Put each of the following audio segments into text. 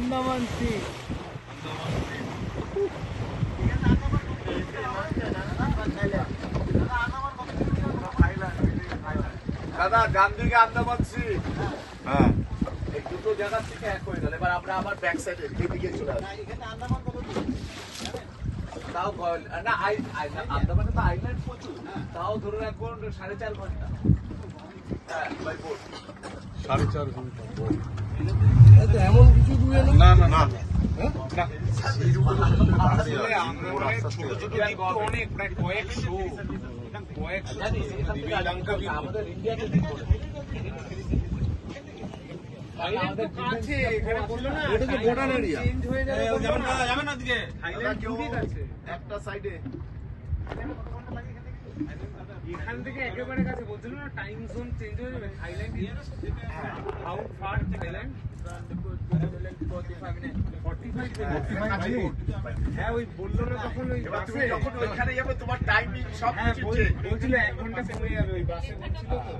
Andaman C. দাদা ডান দিকে Andaman C. হ্যাঁ এই দুটো জায়গা থেকে এক হয়ে গেল। এবার আমরা আবার ব্যাক সাইডে এদিকে চলে আসি। তাও না আন্দামানে তো আইল্যান্ড প্রচুর, তাও ধরে রাখুন 4.5 ঘন্টা। হ্যাঁ বাই বোট 4.5 ঘন্টা। এমন কিছু দূরে না না না ছোট ছোট দ্বীপ তো অনেক, প্রায় কয়েকশো। জানি আমাদের ইন্ডিয়াতে দ্বীপ বলে। থাইল্যান্ড তো কাছে, এখানে বললো না এটা তো border area। চেঞ্জ হয়ে যাবে। যাবেন না দিকে থাইল্যান্ড ঠিক আছে একটা সাইডে এখান থেকে একেবারে কাছে বলছিল না, টাইম জোন চেঞ্জ হয়ে যাবে। থাইল্যান্ড হাউ ফার থাইল্যান্ড 45 হ্যাঁ ওই বললো না তখন ওই এবার তুমি বাসে যখন ওইখানে যাবে তোমার টাইমিং সব হ্যাঁ কিছু চেঞ্জ। বলছিল 1 ঘন্টা কমে যাবে ওই বাসে বলছিল তো।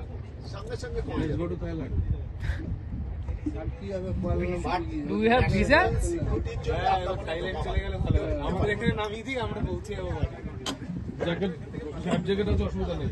সঙ্গে সঙ্গে পৌঁছে যাবে। Do you have visa? হ্যাঁ থাইল্যান্ড চলে গেলে ভালো হয়। আমাদের এখানে নামিয়ে দিই, আমরা পৌঁছে যাবো। জ্যাকেট সব জায়গাটা তো অসুবিধা নেই।